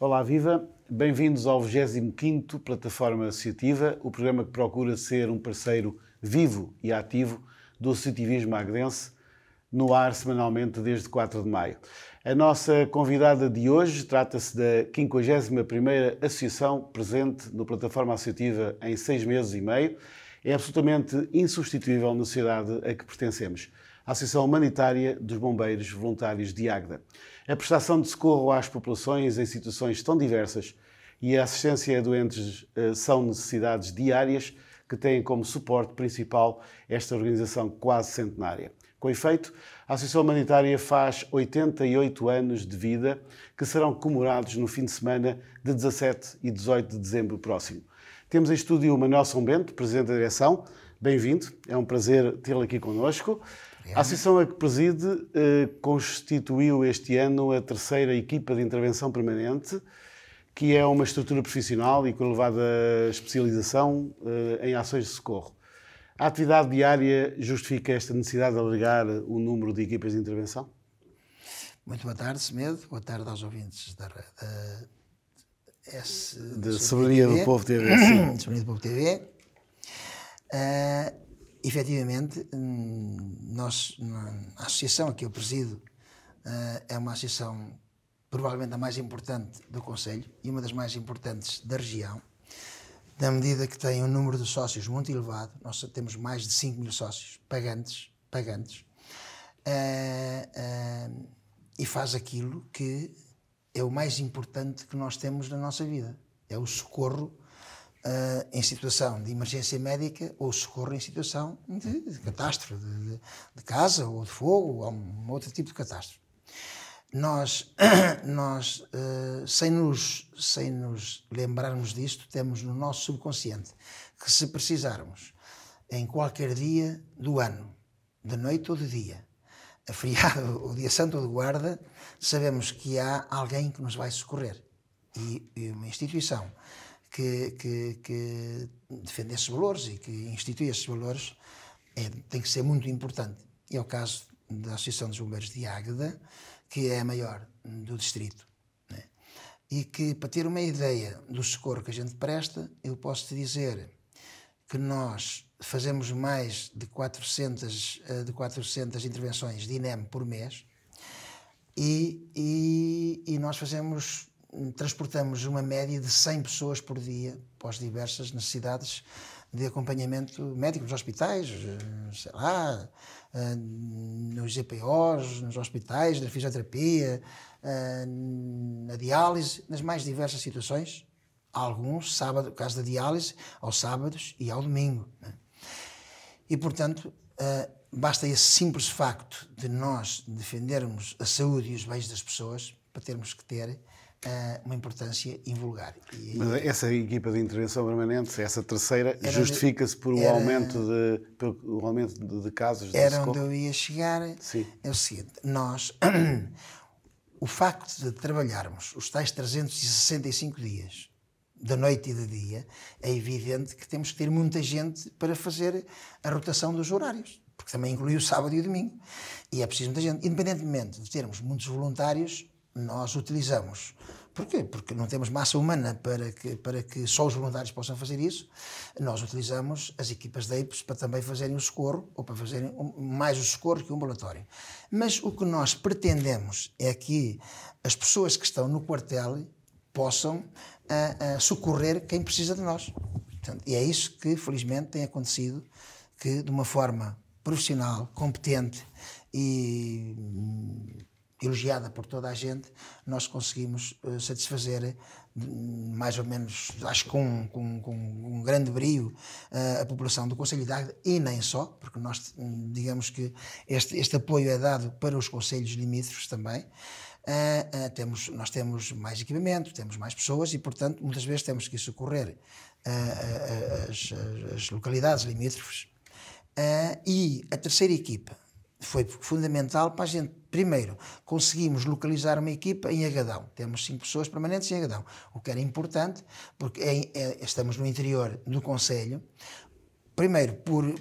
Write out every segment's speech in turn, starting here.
Olá, viva! Bem-vindos ao 25º Plataforma Associativa, o programa que procura ser um parceiro vivo e ativo do associativismo agdense, no ar semanalmente desde 4 de maio. A nossa convidada de hoje trata-se da 51ª associação presente no Plataforma Associativa em 6 meses e meio. É absolutamente insubstituível na sociedade a que pertencemos. A Associação Humanitária dos Bombeiros Voluntários de Águeda. A prestação de socorro às populações em situações tão diversas e a assistência a doentes são necessidades diárias que têm como suporte principal esta organização quase centenária. Com efeito, a Associação Humanitária faz 88 anos de vida que serão comemorados no fim de semana de 17 e 18 de dezembro próximo. Temos em estúdio o Manuel São Bento, Presidente da Direção. Bem-vindo, é um prazer tê-lo aqui connosco. A associação a que preside constituiu este ano a 3ª equipa de intervenção permanente, que é uma estrutura profissional e com elevada especialização em ações de socorro. A atividade diária justifica esta necessidade de alargar o número de equipas de intervenção? Muito boa tarde, Semedo. Boa tarde aos ouvintes da Soberania do Povo TV. Soberania do Povo TV. Efetivamente, a associação a que eu presido é uma associação provavelmente a mais importante do Conselho e uma das mais importantes da região, na medida que tem um número de sócios muito elevado. Nós temos mais de 5 mil sócios pagantes, e faz aquilo que é o mais importante que nós temos na nossa vida, é o socorro em situação de emergência médica ou socorro em situação de catástrofe, de casa ou de fogo ou um outro tipo de catástrofe. Nós sem nos lembrarmos disto, temos no nosso subconsciente que se precisarmos, em qualquer dia do ano, de noite ou de dia, a feriado, o dia santo ou de guarda, sabemos que há alguém que nos vai socorrer. E uma instituição que defende esses valores e que institui esses valores tem que ser muito importante. E é o caso da Associação dos Bombeiros de Águeda, que é a maior do distrito, né? E que, para ter uma ideia do socorro que a gente presta, eu posso te dizer que nós fazemos mais de 400 intervenções de INEM por mês e nós transportamos uma média de 100 pessoas por dia para as diversas necessidades de acompanhamento médico nos hospitais, sei lá, nos GPOs, nos hospitais, na fisioterapia, na diálise, nas mais diversas situações. Alguns, sábado, caso da diálise, aos sábados e ao domingo, né? E, portanto, basta esse simples facto de nós defendermos a saúde e os bens das pessoas para termos que ter uma importância invulgar. Mas essa equipa de intervenção permanente, essa 3ª, justifica-se por o aumento de casos de socorro? socorro? Onde eu ia chegar. Sim. É o seguinte, o facto de trabalharmos os tais 365 dias, da noite e de dia, é evidente que temos que ter muita gente para fazer a rotação dos horários, porque também inclui o sábado e o domingo, e é preciso muita gente. Independentemente de termos muitos voluntários, nós utilizamos. Porquê? Porque não temos massa humana para que só os voluntários possam fazer isso. Nós utilizamos as equipas de EIPs para também fazerem o socorro, ou para fazerem mais o socorro que o ambulatório. Mas o que nós pretendemos é que as pessoas que estão no quartel possam socorrer quem precisa de nós. Portanto, e é isso que, felizmente, tem acontecido, que de uma forma profissional, competente e elogiada por toda a gente, nós conseguimos satisfazer mais ou menos, acho que com um grande brio, a população do Conselho de Águeda, e nem só, porque nós, digamos que este apoio é dado para os concelhos limítrofes também. Nós temos mais equipamento, temos mais pessoas e, portanto, muitas vezes temos que socorrer as localidades limítrofes. E a 3ª equipa foi fundamental para a gente. Primeiro, conseguimos localizar uma equipa em Agadão. Temos 5 pessoas permanentes em Agadão, o que era importante, porque estamos no interior do concelho. Primeiro,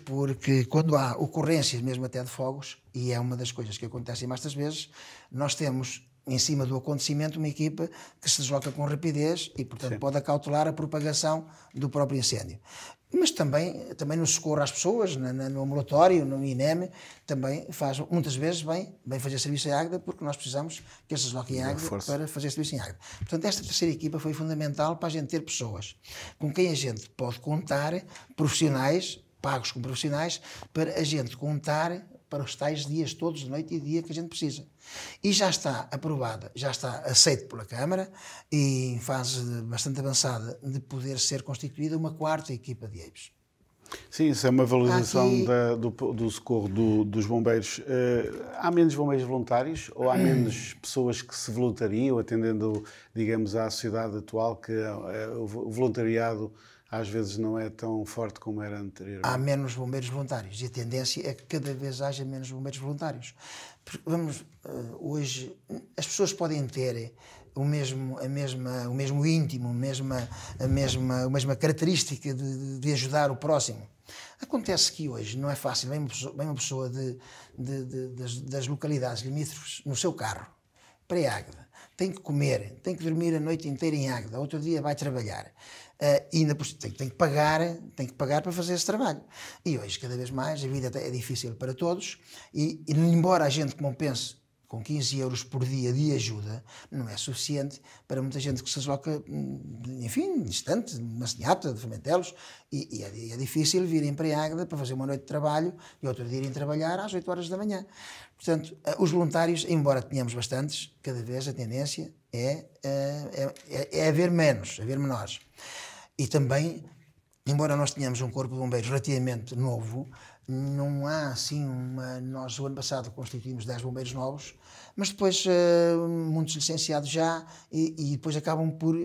porque quando há ocorrências, mesmo até de fogos, e é uma das coisas que acontecem mais das vezes, nós temos em cima do acontecimento, uma equipa que se desloca com rapidez e, portanto, Sim. pode acautelar a propagação do próprio incêndio. Mas também no socorro às pessoas, no ambulatório, no INEM, também faz, muitas vezes, bem fazer serviço em Águeda, porque nós precisamos que eles se desloquem em Águeda para fazer serviço em Águeda. Portanto, esta terceira equipa foi fundamental para a gente ter pessoas com quem a gente pode contar, profissionais, pagos como profissionais, para a gente contar para os tais dias todos, de noite e dia, que a gente precisa. E já está aprovada, já está aceito pela Câmara e em fase bastante avançada de poder ser constituída uma quarta equipa de EIPs. Sim, isso é uma valorização do socorro dos bombeiros. Há menos bombeiros voluntários ou há menos pessoas que se voluntariam, atendendo, digamos, à sociedade atual, que o voluntariado às vezes não é tão forte como era anteriormente? Há menos bombeiros voluntários e a tendência é que cada vez haja menos bombeiros voluntários. Hoje as pessoas podem ter o mesmo íntimo, a mesma característica de ajudar o próximo. Acontece que hoje não é fácil, vem uma pessoa das localidades limítrofes no seu carro para Águeda, tem que comer, tem que dormir a noite inteira em Águeda, outro dia vai trabalhar. E ainda tem que pagar para fazer esse trabalho. E hoje, cada vez mais, a vida é difícil para todos e embora a gente compense com 15 euros por dia de ajuda, não é suficiente para muita gente que se desloca, enfim, distante, de Massinhata, de Fermentelos, e é difícil virem para Águeda para fazer uma noite de trabalho e outro dia irem trabalhar às 8 horas da manhã. Portanto, os voluntários, embora tenhamos bastantes, cada vez a tendência é haver menores. E também, embora nós tenhamos um corpo de bombeiros relativamente novo, não há assim nós o ano passado constituímos 10 bombeiros novos, mas depois muitos licenciados já e depois acabam por,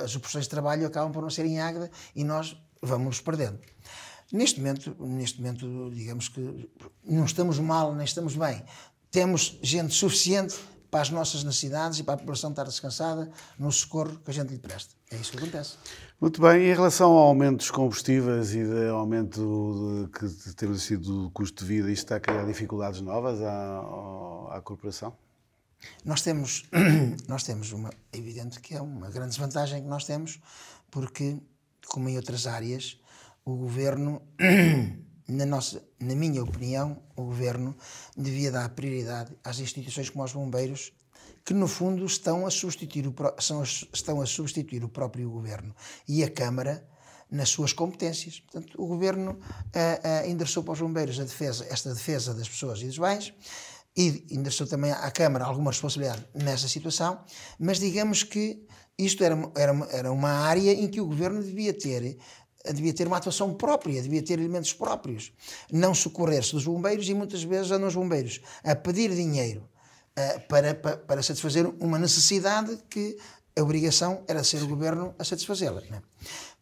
as oportunidades de trabalho acabam por não serem em Águeda e nós vamos nos perdendo. Neste momento, digamos que não estamos mal nem estamos bem. Temos gente suficiente para as nossas necessidades e para a população estar descansada no socorro que a gente lhe presta. É isso que acontece. Muito bem. Em relação ao aumento dos combustíveis e ao aumento que temos sido do custo de vida, isto está a criar dificuldades novas à corporação? Nós temos é evidente que é uma grande desvantagem que nós temos, porque, como em outras áreas, o Governo, na minha opinião, o Governo devia dar prioridade às instituições como aos bombeiros, que no fundo estão a substituir o próprio Governo e a Câmara nas suas competências. Portanto, o Governo endereçou para os bombeiros esta defesa das pessoas e dos bens e endereçou também à Câmara alguma responsabilidade nessa situação, mas digamos que isto era uma área em que o Governo devia ter uma atuação própria, devia ter elementos próprios, não socorrer-se dos bombeiros e muitas vezes andam os bombeiros a pedir dinheiro para satisfazer uma necessidade que a obrigação era ser o Governo a satisfazê-la. Né?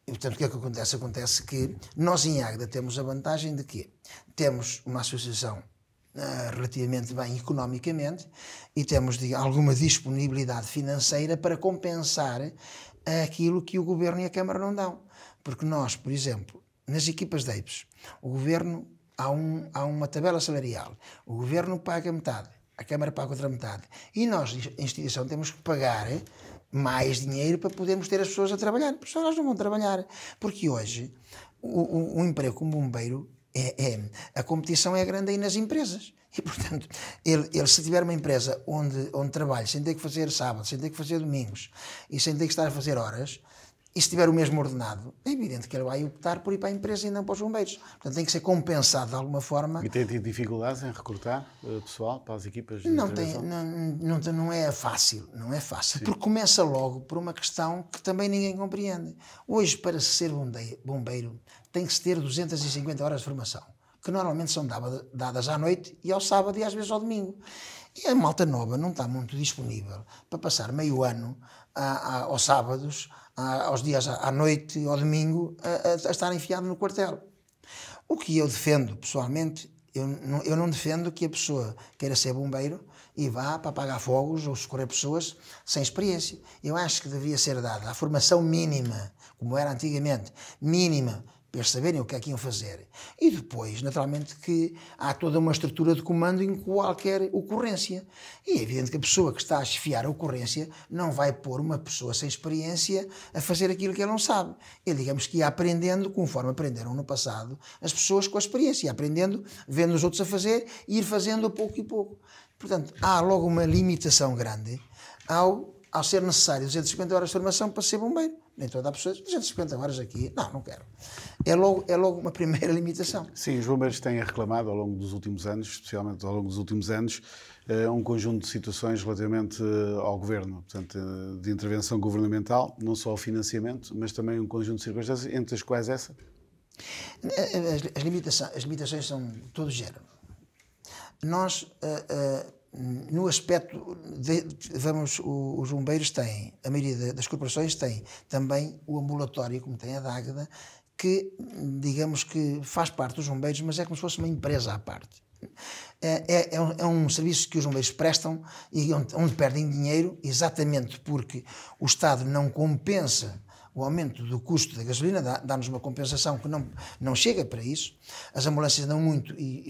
E, portanto, o que é que acontece? Acontece que nós em Águeda temos a vantagem de que temos uma associação relativamente bem economicamente e temos alguma disponibilidade financeira para compensar aquilo que o Governo e a Câmara não dão. Porque nós, por exemplo, nas equipas de EIPs, o Governo há uma tabela salarial, o Governo paga metade, a Câmara paga outra metade. E nós, a instituição, temos que pagar mais dinheiro para podermos ter as pessoas a trabalhar. As pessoas não vão trabalhar. Porque hoje, o emprego como bombeiro, a competição é grande aí nas empresas. E, portanto, ele se tiver uma empresa onde trabalha sem ter que fazer sábado, sem ter que fazer domingos e sem ter que estar a fazer horas, e se tiver o mesmo ordenado, é evidente que ele vai optar por ir para a empresa e não para os bombeiros. Portanto, tem que ser compensado de alguma forma. E tem tido dificuldades em recrutar pessoal para as equipas de intervenção? Não é fácil, Sim. Porque começa logo por uma questão que também ninguém compreende. Hoje, para ser bombeiro, tem que se ter 250 horas de formação, que normalmente são dadas à noite e ao sábado e às vezes ao domingo. E a malta nova não está muito disponível para passar meio ano aos sábados, aos dias à noite, ao domingo, a estar enfiado no quartel. O que eu defendo, pessoalmente, eu não defendo que a pessoa queira ser bombeiro e vá para apagar fogos ou socorrer pessoas sem experiência. Eu acho que devia ser dada a formação mínima, como era antigamente, mínima para eles saberem o que é que iam fazer. E depois, naturalmente, que há toda uma estrutura de comando em qualquer ocorrência. E é evidente que a pessoa que está a chefiar a ocorrência não vai pôr uma pessoa sem experiência a fazer aquilo que ele não sabe. Ele, digamos que ia aprendendo, conforme aprenderam no passado, as pessoas com a experiência, aprendendo, vendo os outros a fazer e ir fazendo a pouco e pouco. Portanto, há logo uma limitação grande ao ser necessário 250 horas de formação para ser bombeiro. Nem toda a pessoa, 250 horas aqui, não quero. É logo uma primeira limitação. Sim, os bombeiros têm reclamado ao longo dos últimos anos, especialmente ao longo dos últimos anos, um conjunto de situações relativamente ao governo, portanto, de intervenção governamental, não só ao financiamento, mas também um conjunto de circunstâncias, entre as quais essa? As limitações são de todo género. Nós, no aspecto, os bombeiros têm, a maioria das corporações tem também o ambulatório, como tem a Dágueda, que, digamos que faz parte dos bombeiros, mas é como se fosse uma empresa à parte. É um serviço que os bombeiros prestam e onde perdem dinheiro, exatamente porque o Estado não compensa o aumento do custo da gasolina, dá-nos uma compensação que não chega para isso. As ambulâncias dão muito e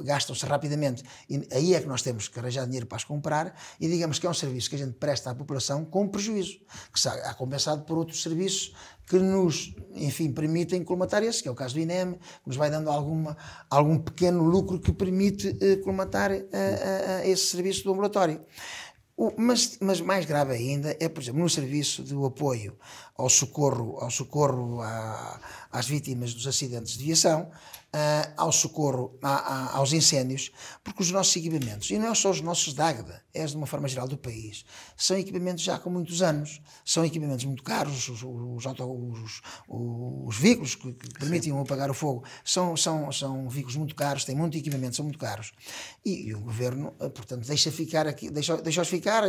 gastam-se rapidamente, e aí é que nós temos que arranjar dinheiro para as comprar, e digamos que é um serviço que a gente presta à população com prejuízo, que é compensado por outros serviços que nos, enfim, permitem colmatar esse, que é o caso do INEM, que nos vai dando algum pequeno lucro que permite colmatar esse serviço do ambulatório. Mas mais grave ainda é, por exemplo, no serviço do apoio ao socorro às vítimas dos acidentes de viação, ao socorro aos incêndios, porque os nossos equipamentos, e não só os nossos da Águeda, é de uma forma geral do país, são equipamentos já com muitos anos, são equipamentos muito caros, os veículos que permitem apagar o fogo são veículos muito caros, têm muito equipamento, são muito caros, e o Governo, portanto, deixa-os ficar,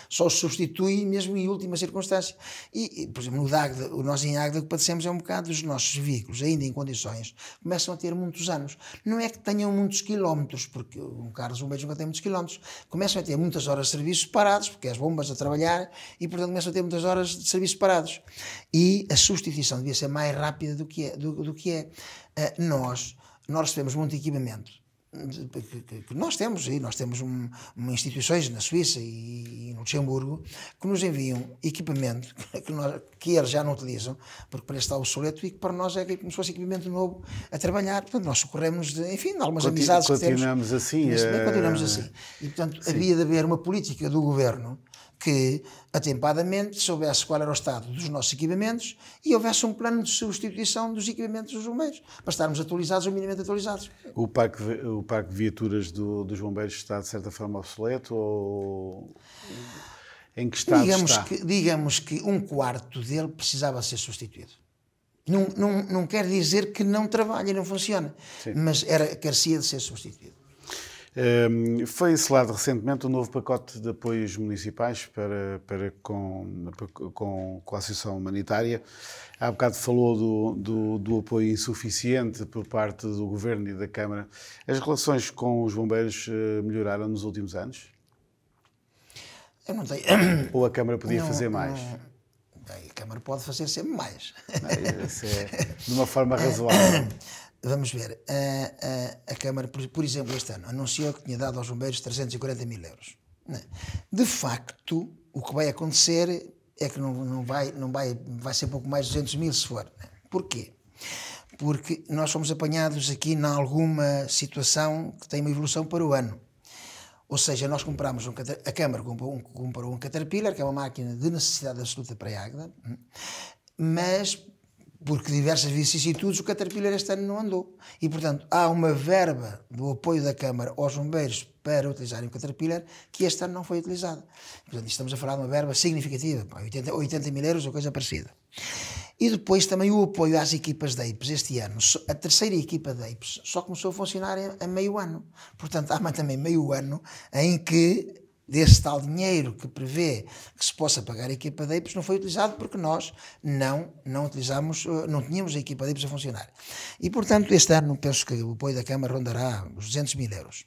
só os substitui mesmo em última circunstância. E por exemplo, no Águeda, nós em Águeda o que padecemos é um bocado dos nossos veículos, ainda em condições, começam a ter muitos anos. Não é que tenham muitos quilómetros, porque um carro de bombeiros nunca tem muitos quilómetros, começam a ter muitas horas de serviço parados, porque as bombas a trabalhar, e portanto começam a ter muitas horas de serviço parados. E a substituição devia ser mais rápida do que é. Nós recebemos muito equipamento que nós temos instituições na Suíça e no Luxemburgo que nos enviam equipamento que eles já não utilizam, porque para eles está obsoleto, e que para nós é como se fosse equipamento novo a trabalhar. Portanto, nós socorremos de algumas amizades que temos. Continuamos assim. Continuamos assim. E, portanto, havia de haver uma política do Governo que, atempadamente, soubesse qual era o estado dos nossos equipamentos e houvesse um plano de substituição dos equipamentos dos bombeiros, para estarmos atualizados ou minimamente atualizados. O parque de viaturas dos bombeiros está, de certa forma, obsoleto, ou em que estado está? Digamos que um quarto dele precisava ser substituído. Não quer dizer que não trabalhe e não funcione, sim, mas carecia de ser substituído. Foi encelado recentemente um novo pacote de apoios municipais com a Associação Humanitária. Há bocado falou do apoio insuficiente por parte do Governo e da Câmara. As relações com os bombeiros melhoraram nos últimos anos? Eu não tenho... Ou a Câmara podia fazer mais? A Câmara pode fazer sempre mais. Isso é de uma forma razoável. Vamos ver, a Câmara, por exemplo, este ano anunciou que tinha dado aos bombeiros 340 mil euros. De facto, o que vai acontecer é que vai ser pouco mais de 200 mil se for. Porquê? Porque nós fomos apanhados aqui em alguma situação que tem uma evolução para o ano. Ou seja, nós compramos a Câmara comprou um Caterpillar, que é uma máquina de necessidade absoluta para a Águeda, mas porque diversas vicissitudes o Caterpillar este ano não andou. E, portanto, há uma verba do apoio da Câmara aos bombeiros para utilizarem o Caterpillar que este ano não foi utilizada. Portanto, estamos a falar de uma verba significativa, 80 mil euros ou coisa parecida. E depois também o apoio às equipas de EIPES este ano. A terceira equipa de EIPES só começou a funcionar a meio ano. Portanto, há também meio ano em que desse tal dinheiro que prevê que se possa pagar a equipa de EIPES não foi utilizado porque nós não tínhamos a equipa de EIPES a funcionar. E, portanto, este ano penso que o apoio da Câmara rondará os 200 mil euros.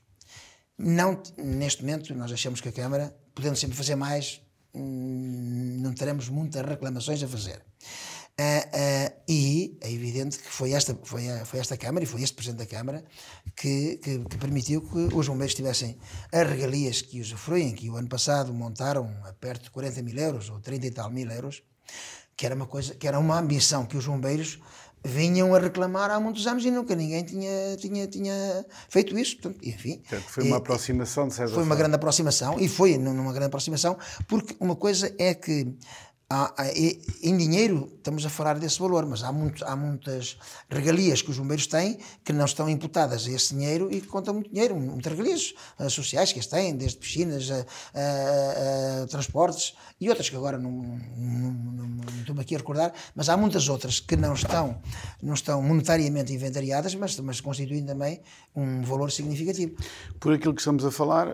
Neste momento, nós achamos que a Câmara, podendo sempre fazer mais, não teremos muitas reclamações a fazer. E é evidente que foi esta Câmara e foi este Presidente da Câmara que permitiu que os bombeiros tivessem as regalias que usufruem, que o ano passado montaram a perto de 40 mil euros ou 30 e tal mil euros, que era uma ambição que os bombeiros vinham a reclamar há muitos anos e nunca ninguém tinha feito isso. Portanto, enfim, foi uma aproximação, de certa forma. Foi uma grande aproximação, e foi numa grande aproximação, porque uma coisa é que em dinheiro estamos a falar desse valor, mas há muitas regalias que os bombeiros têm que não estão imputadas a esse dinheiro e que contam muito dinheiro, muitas regalias sociais que eles têm, desde piscinas a transportes e outras que agora não estou-me aqui a recordar, mas há muitas outras que não estão monetariamente inventariadas, mas constituem também um valor significativo. Por aquilo que estamos a falar,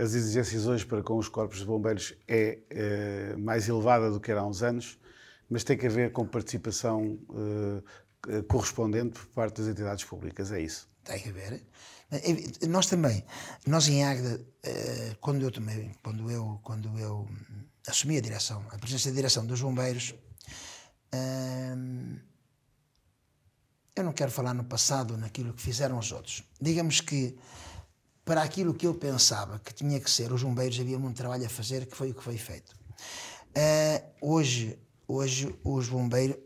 as exigências hoje para com os corpos de bombeiros é mais elevada do que era há uns anos, mas tem que haver com participação correspondente por parte das entidades públicas, é isso? Tem que haver. Nós em Águeda, quando eu assumi a presidência da direção dos bombeiros, eu não quero falar no passado, naquilo que fizeram os outros. Digamos que para aquilo que eu pensava que tinha que ser os bombeiros, havia muito trabalho a fazer, que foi o que foi feito. Hoje os bombeiros,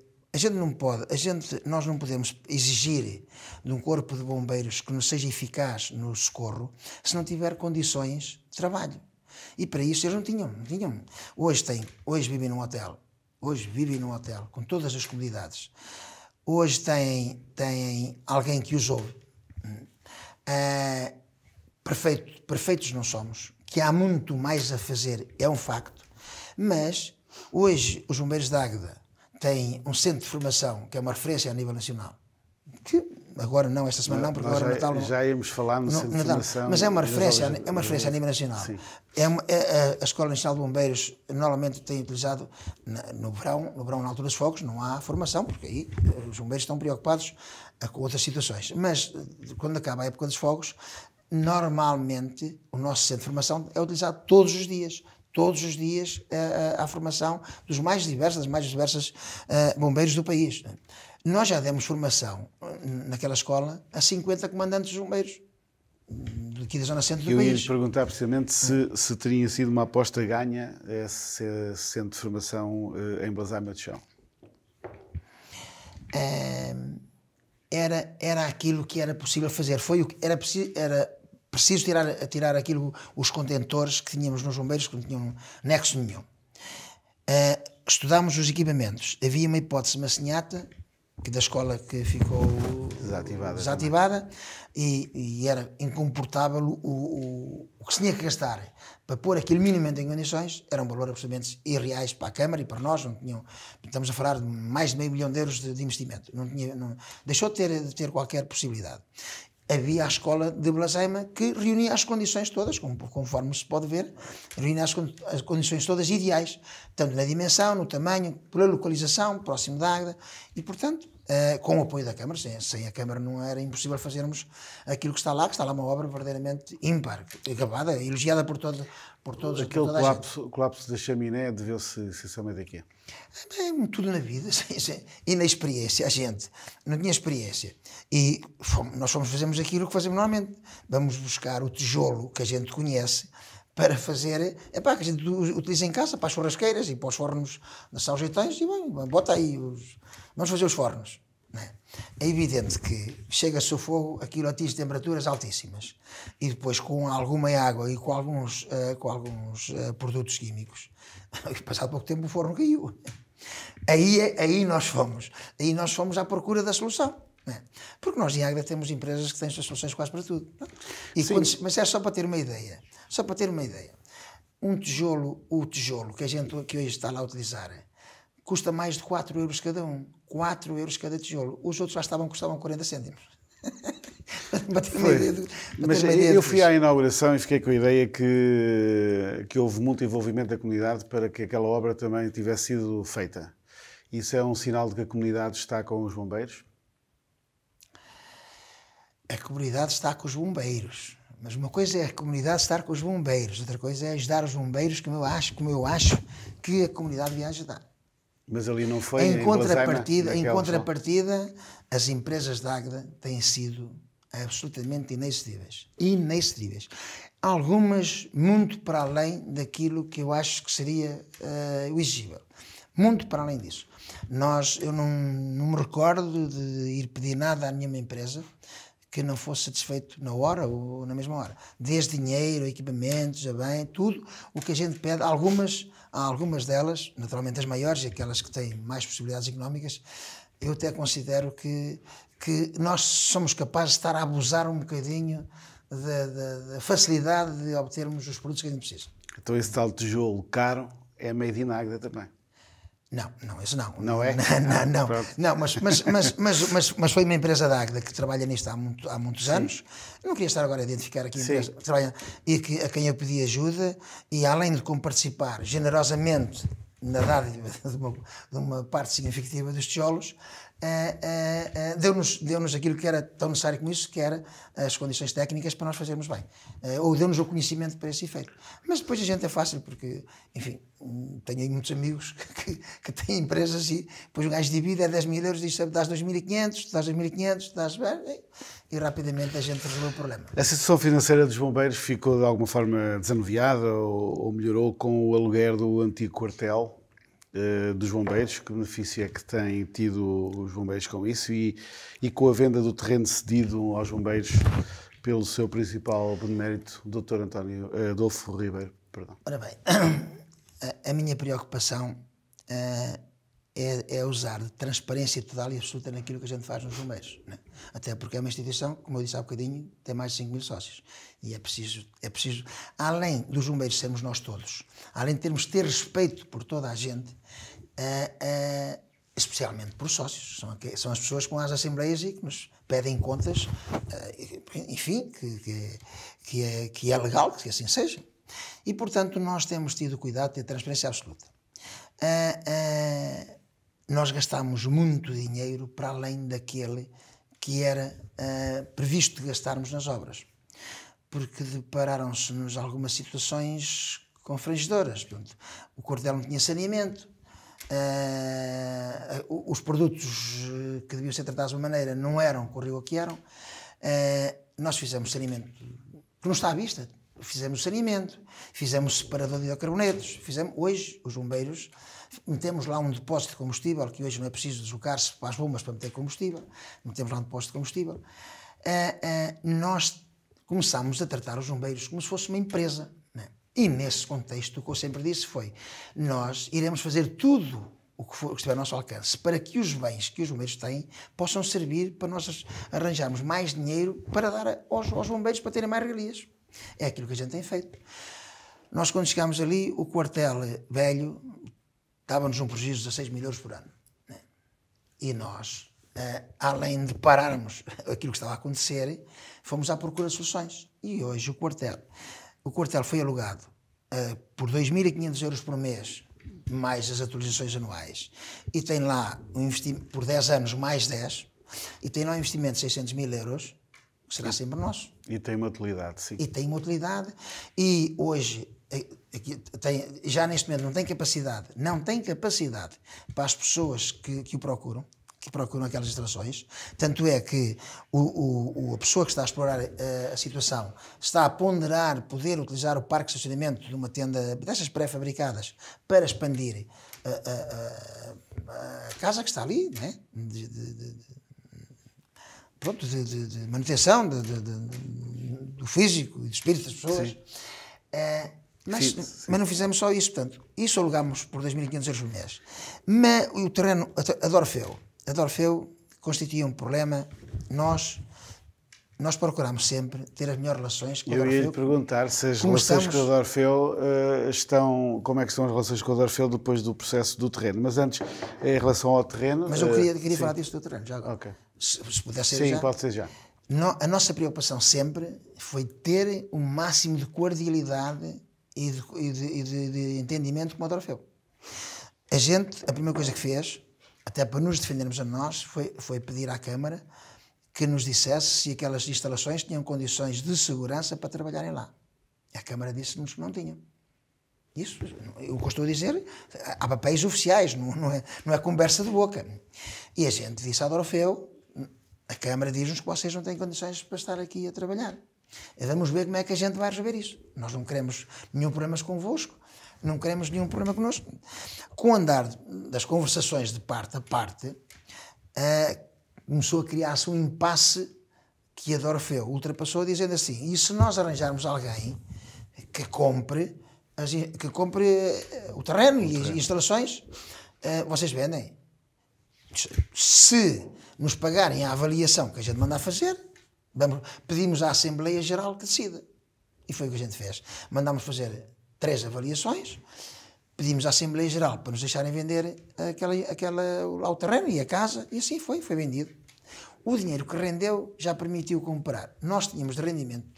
nós não podemos exigir de um corpo de bombeiros que não seja eficaz no socorro se não tiver condições de trabalho. E para isso eles não tinham. Hoje vivem num hotel com todas as comodidades. Hoje têm alguém que os ouve. Perfeitos não somos, que há muito mais a fazer, é um facto. Mas hoje os bombeiros de Águeda têm um centro de formação que é uma referência a nível nacional. Que agora não, esta semana não, porque agora Natal já íamos falar no centro de formação. Mas é uma referência a nível nacional. A Escola Nacional de Bombeiros normalmente tem utilizado no verão, na altura dos fogos, não há formação, porque aí os bombeiros estão preocupados com outras situações. Mas quando acaba a época dos fogos, normalmente o nosso centro de formação é utilizado todos os dias a formação das mais diversas bombeiros do país. Nós já demos formação naquela escola a 50 comandantes de bombeiros aqui da zona centro do país. Eu ia lhe perguntar precisamente se teria sido uma aposta ganha esse centro de formação em Basaima de Chão. Era aquilo que era possível fazer. Era preciso tirar os contentores que tínhamos nos bombeiros, que não tinham nexo nenhum. Estudámos os equipamentos. Havia uma hipótese macinhata, que da escola que ficou desativada e era incomportável o que se tinha que gastar para pôr aquilo minimamente em condições. Era um valor absolutamente irreais para a Câmara e para nós. Estamos a falar de mais de €500 mil de investimento. Deixou de ter qualquer possibilidade. Havia a escola de Basaima que reunia as condições todas, conforme se pode ver, reunia as condições todas ideais, tanto na dimensão, no tamanho, pela localização, próximo da Águeda, e portanto, com o apoio da Câmara. Sem a Câmara não era impossível fazermos aquilo que está lá uma obra verdadeiramente ímpar, acabada, elogiada por todos. Aquele colapso da chaminé deveu-se essencialmente a quê? Tudo na vida, e na experiência. A gente não tinha experiência e nós fazemos aquilo que fazemos normalmente. Vamos buscar o tijolo que a gente conhece para fazer, que a gente utiliza em casa para as churrasqueiras e para os fornos das saljeitões, e bota aí, vamos fazer os fornos. É evidente que chega-se o fogo, aquilo atinge temperaturas altíssimas e depois com alguma água e com alguns produtos químicos, passado pouco tempo o forno caiu. Aí nós fomos à procura da solução. Porque nós em Águeda temos empresas que têm as soluções quase para tudo. Mas é só para ter uma ideia. O tijolo que hoje está lá a utilizar custa mais de 4 euros cada um. 4 euros cada tijolo. Os outros custavam 40 cêntimos. Mas eu fui à inauguração e fiquei com a ideia que houve muito envolvimento da comunidade para que aquela obra também tivesse sido feita. Isso é um sinal de que a comunidade está com os bombeiros? A comunidade está com os bombeiros. Mas uma coisa é a comunidade estar com os bombeiros, outra coisa é ajudar os bombeiros, como eu acho que a comunidade devia ajudar. Mas ali não foi Em contrapartida, naquela as empresas de Águeda têm sido absolutamente inexcedíveis. Inexcedíveis. Algumas muito para além daquilo que eu acho que seria o exigível. Muito para além disso. Eu não me recordo de ir pedir nada à nenhuma empresa que não fosse satisfeito na hora ou na mesma hora. Desde dinheiro, equipamentos, a bem, tudo o que a gente pede. Algumas delas, naturalmente as maiores e aquelas que têm mais possibilidades económicas, eu até considero que nós somos capazes de estar a abusar um bocadinho da facilidade de obtermos os produtos que a gente precisa. Então esse tal tijolo caro é made in Águeda também? Não, isso não. Não é? Não, mas foi uma empresa da Águeda que trabalha nisto há muitos anos. Eu não queria estar agora a identificar aqui a empresa que trabalha e a quem eu pedi ajuda, e além de como participar generosamente na dádiva de uma parte significativa dos tijolos, deu-nos aquilo que era tão necessário como isso, que era as condições técnicas para nós fazermos bem. Ou deu-nos o conhecimento para esse efeito. Mas depois a gente é fácil, porque, enfim, tenho aí muitos amigos que têm empresas e depois o gajo divide, é 10 mil euros, diz, dás 2.500, dás 2.500, dás... E rapidamente a gente resolveu o problema. A situação financeira dos bombeiros ficou de alguma forma desanuviada ou melhorou com o aluguer do antigo quartel dos bombeiros? Que benefício é que têm tido os bombeiros com isso e com a venda do terreno cedido aos bombeiros pelo seu principal benemérito, o Dr. Adolfo Ribeiro? Perdão. Ora bem, a minha preocupação é usar de transparência total e absoluta naquilo que a gente faz nos bombeiros, né? Até porque é uma instituição, como eu disse há bocadinho, tem mais de 5 mil sócios. E é preciso, além dos bombeiros sermos nós todos, além de termos ter respeito por toda a gente, especialmente por sócios, são as pessoas com as assembleias e que nos pedem contas, enfim, que é legal que assim seja. E, portanto, nós temos tido cuidado de ter transparência absoluta. Nós gastámos muito dinheiro para além daquele que era previsto de gastarmos nas obras, porque depararam-se-nos algumas situações confrangedoras. Portanto, o quartel não tinha saneamento, os produtos que deviam ser tratados de uma maneira não eram, correu o que eram. Nós fizemos saneamento que não está à vista. Fizemos saneamento, fizemos separador de hidrocarbonetos, hoje os bombeiros metemos lá um depósito de combustível, que hoje não é preciso deslocar-se para as bombas para meter combustível, metemos lá um depósito de combustível. Nós começámos a tratar os bombeiros como se fosse uma empresa, né? E nesse contexto o que eu sempre disse foi: nós iremos fazer tudo o que estiver ao nosso alcance para que os bens que os bombeiros têm possam servir para nós arranjarmos mais dinheiro para dar aos bombeiros para terem mais regalias. É aquilo que a gente tem feito. Nós, quando chegámos ali, o quartel velho dava-nos um prejuízo de 16 mil euros por ano, né? E nós, além de pararmos aquilo que estava a acontecer, fomos à procura de soluções. E hoje o quartel foi alugado por 2.500 euros por mês, mais as atualizações anuais, e tem lá um investimento por 10 anos mais 10, e tem lá um investimento de 600 mil euros, que será sempre nosso. E tem uma utilidade, sim. E tem uma utilidade. E hoje, já neste momento, não tem capacidade para as pessoas que procuram aquelas instalações. Tanto é que a pessoa que está a explorar a situação está a ponderar poder utilizar o parque de estacionamento de uma tenda dessas pré-fabricadas para expandir a casa que está ali, né? De manutenção do físico e do espírito das pessoas. Mas não fizemos só isso. Portanto, isso alugámos por 2.500 euros por mês. Mas o terreno, a Dorfeu constituía um problema. Nós procurámos sempre ter as melhores relações com a Dorfeu. Eu ia lhe perguntar se as relações com a Dorfeu como é que estão as relações com a Dorfeu depois do processo do terreno. Mas antes, em relação ao terreno... Mas eu queria falar disso do terreno, já agora. Okay. Se puder ser já. Sim, pode ser já. A nossa preocupação sempre foi ter um máximo de cordialidade e de entendimento com a Dorfeu. A primeira coisa que fez, até para nos defendermos a nós, foi pedir à Câmara que nos dissesse se aquelas instalações tinham condições de segurança para trabalharem lá. E a Câmara disse-nos que não tinham. Isso, o que eu estou a dizer, há papéis oficiais, não é conversa de boca. E a gente disse à Dorofeu, a Câmara diz-nos que vocês não têm condições para estar aqui a trabalhar. Vamos ver como é que a gente vai resolver isso. Nós não queremos nenhum problema convosco, não queremos nenhum problema connosco. Com o andar das conversações de parte a parte, começou a criar-se um impasse que a Dorofeu ultrapassou, dizendo assim, e se nós arranjarmos alguém que compre o terreno e as instalações, vocês vendem. Se nos pagarem a avaliação que a gente manda a fazer, pedimos à Assembleia Geral que decida. E foi o que a gente fez. Mandámos fazer 3 avaliações, pedimos à Assembleia Geral para nos deixarem vender o terreno e a casa, e assim foi vendido. O dinheiro que rendeu já permitiu comprar. Nós tínhamos de rendimento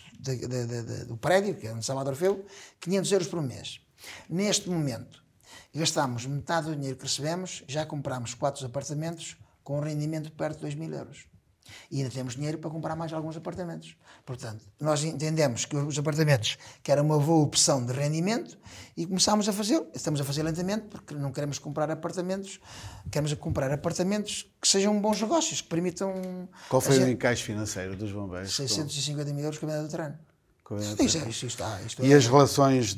do prédio, que é onde estava a Dorofeu, 500 euros por mês. Neste momento, gastámos metade do dinheiro que recebemos, já comprámos 4 apartamentos com um rendimento de perto de 2.000 euros. E ainda temos dinheiro para comprar mais alguns apartamentos. Portanto, nós entendemos que os apartamentos que era uma boa opção de rendimento e começámos a fazê-lo. Estamos a fazer lentamente porque não queremos comprar apartamentos, queremos comprar apartamentos que sejam bons negócios, que permitam... Qual foi o encaixe financeiro dos bombeiros? 650 mil euros com a venda do terreno. E as relações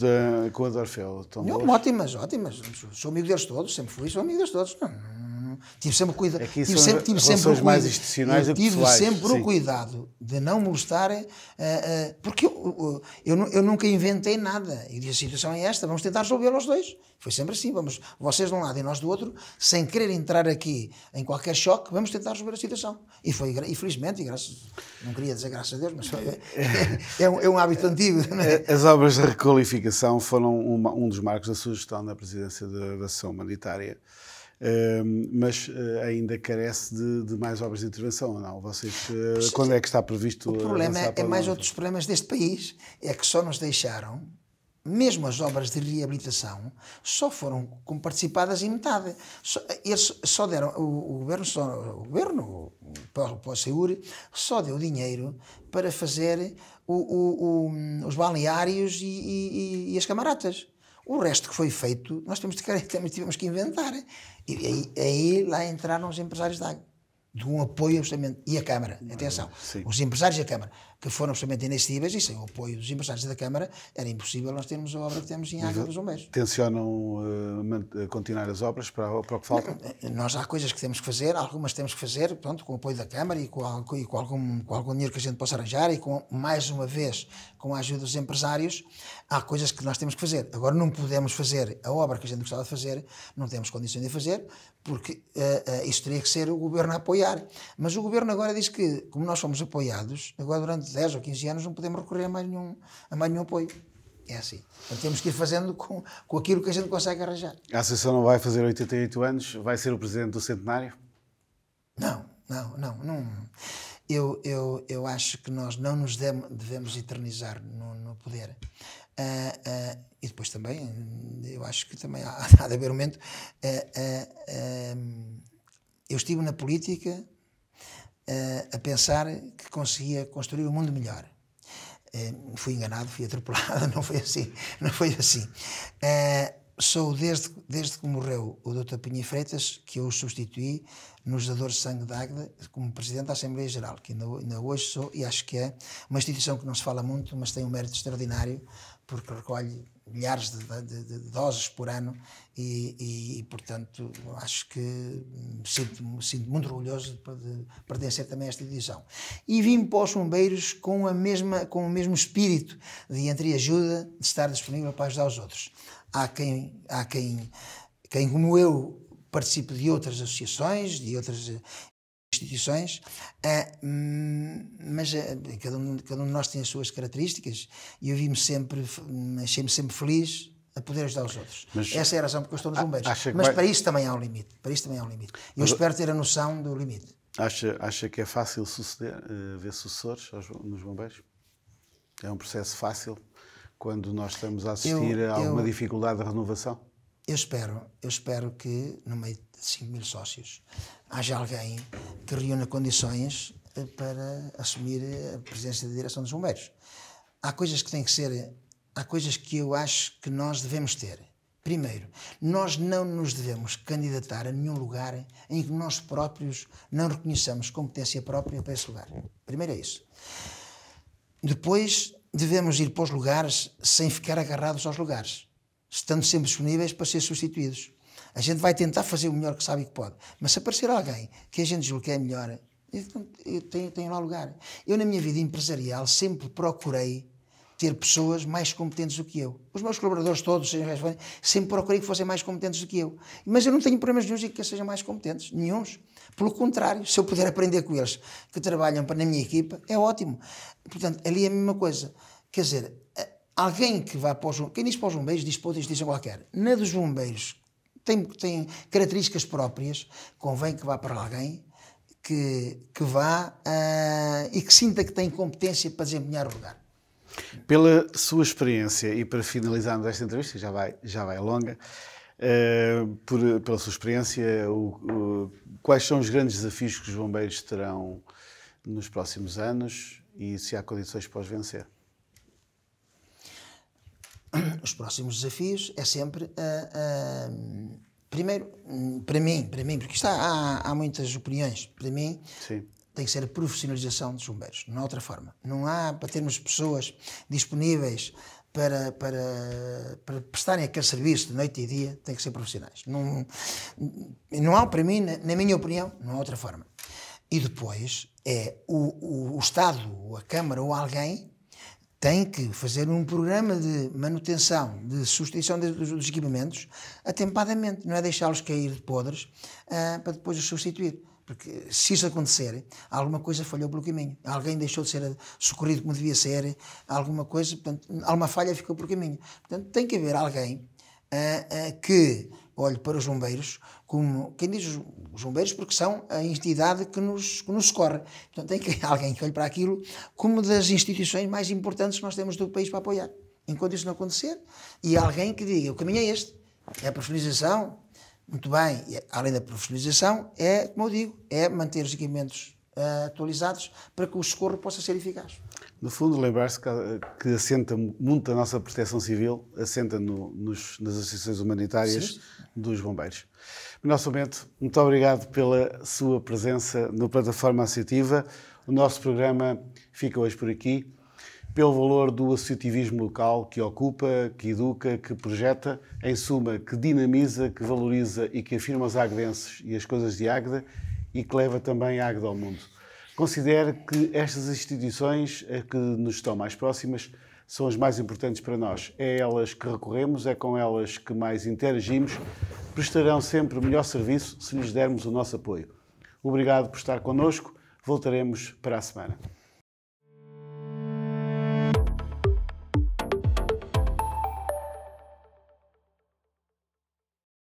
com a Dorofeu? Ótimas. Sou amigo deles todos, sempre fui, sou amigo deles todos. Tive sempre cuidado. Tive sempre mais institucionais do que pessoais. Tive sempre o cuidado de não molestar, porque eu nunca inventei nada. E disse, a situação é esta, vamos tentar resolvê-la os dois. Foi sempre assim, vocês de um lado e nós do outro, sem querer entrar aqui em qualquer choque, vamos tentar resolver a situação. E felizmente, não queria dizer graças a Deus, mas é um hábito antigo. Não é? As obras de requalificação foram um dos marcos da sua gestão na presidência da Sessão Humanitária. Mas ainda carece de mais obras de intervenção, ou não? Vocês, quando é que está previsto? O problema é mais outros problemas deste país, é que só nos deixaram, mesmo as obras de reabilitação, só foram participadas em metade. Eles só deram, o governo, o SEUR, só deu dinheiro para fazer os balneários e as camaratas. O resto que foi feito, nós tivemos que inventar. E aí lá entraram os empresários da água, de um apoio absolutamente. E a Câmara, atenção, sim. Os empresários da Câmara, que foram absolutamente inexcedíveis, e sem o apoio dos empresários da Câmara, era impossível nós termos a obra que temos em Águeda dos Bombeiros. Tencionam continuar as obras para o que falta? Nós há coisas que temos que fazer, algumas temos que fazer, pronto, com o apoio da Câmara e com algum dinheiro que a gente possa arranjar e mais uma vez, com a ajuda dos empresários, há coisas que nós temos que fazer. Agora não podemos fazer a obra que a gente gostava de fazer, não temos condições de fazer, porque isso teria que ser o Governo a apoiar. Mas o Governo agora diz que, como nós fomos apoiados, agora durante 10 ou 15 anos não podemos recorrer a mais nenhum apoio. É assim. Então temos que ir fazendo com aquilo que a gente consegue arranjar. A Associação não vai fazer 88 anos? Vai ser o Presidente do Centenário? Não. Eu acho que nós não nos devemos eternizar no poder. E depois também, eu acho que também há de haver um momento. Eu estive na política a pensar que conseguia construir um mundo melhor. Fui enganado, fui atropelado, não foi assim. Sou desde que morreu o Dr. Pinho Freitas que eu o substituí nos dadores de sangue de Águeda como Presidente da Assembleia Geral, que ainda hoje sou, e acho que é uma instituição que não se fala muito, mas tem um mérito extraordinário, porque recolhe milhares de doses por ano e portanto, acho que me sinto muito orgulhoso de pertencer também a esta edição. E vim para os bombeiros com o mesmo espírito de entreajuda, de estar disponível para ajudar os outros. Há quem como eu, participe de outras associações, de outras instituições, mas cada um de nós tem as suas características e eu achei-me sempre feliz a poder ajudar os outros. Essa é a razão porque eu estou nos bombeiros. Mas para isso também há um limite. Eu espero ter a noção do limite. Acha que é fácil ver sucessores nos bombeiros? É um processo fácil quando nós estamos a assistir a alguma dificuldade de renovação? Eu espero que no meio de 5.000 sócios haja alguém que reúna condições para assumir a presidência da direção dos bombeiros. Há coisas que têm que ser há coisas que eu acho que nós devemos ter. Primeiro, nós não nos devemos candidatar a nenhum lugar em que nós próprios não reconheçamos competência própria para esse lugar. Primeiro é isso. Depois, devemos ir para os lugares sem ficar agarrados aos lugares, estando sempre disponíveis para ser substituídos. A gente vai tentar fazer o melhor que sabe e que pode, mas se aparecer alguém que a gente julga que é melhor, eu tenho lá lugar. Eu, na minha vida empresarial, sempre procurei ter pessoas mais competentes do que eu. Os meus colaboradores todos, sempre procurei que fossem mais competentes do que eu. Mas eu não tenho problemas nenhums em que eles sejam mais competentes, nenhuns. Pelo contrário, se eu puder aprender com eles que trabalham na minha equipa, é ótimo. Portanto, ali é a mesma coisa. Quer dizer, alguém que vá para os bombeiros, quem diz para os bombeiros, diz para outra instituição qualquer. Na dos bombeiros tem características próprias, convém que vá para alguém que vá e que sinta que tem competência para desempenhar o lugar. Pela sua experiência, e para finalizarmos esta entrevista, já vai longa, pela sua experiência, quais são os grandes desafios que os bombeiros terão nos próximos anos e se há condições para os vencer? Os próximos desafios é sempre, primeiro, para mim, porque isto há muitas opiniões, para mim, sim, tem que ser a profissionalização dos bombeiros, não há outra forma. Não há para termos pessoas disponíveis para prestarem aquele serviço de noite e dia, tem que ser profissionais. Não há, para mim, na minha opinião, não há outra forma. E depois é o Estado, a Câmara ou alguém tem que fazer um programa de manutenção, de substituição dos equipamentos atempadamente, não é deixá-los cair de podres para depois os substituir. Porque se isso acontecer, alguma coisa falhou pelo caminho. Alguém deixou de ser socorrido como devia ser, alguma coisa, portanto, alguma falha ficou pelo caminho. Portanto, tem que haver alguém que olhe para os bombeiros como, quem diz os bombeiros porque são a entidade que nos socorre. Portanto, tem que haver alguém que olhe para aquilo como das instituições mais importantes que nós temos do país para apoiar. Enquanto isso não acontecer, e alguém que diga, o caminho é este, é a profissionalização. Muito bem, além da profissionalização, como eu digo, é manter os equipamentos atualizados para que o socorro possa ser eficaz. No fundo, lembrar-se que assenta muito a nossa proteção civil, assenta nas associações humanitárias, sim, dos bombeiros. Nelson Bento, muito obrigado pela sua presença na plataforma associativa. O nosso programa fica hoje por aqui. Pelo valor do associativismo local que ocupa, que educa, que projeta, em suma, que dinamiza, que valoriza e que afirma os agdenses e as coisas de Águeda e que leva também a Águeda ao mundo. Considero que estas instituições que nos estão mais próximas são as mais importantes para nós. É a elas que recorremos, é com elas que mais interagimos, prestarão sempre o melhor serviço se lhes dermos o nosso apoio. Obrigado por estar connosco, voltaremos para a semana.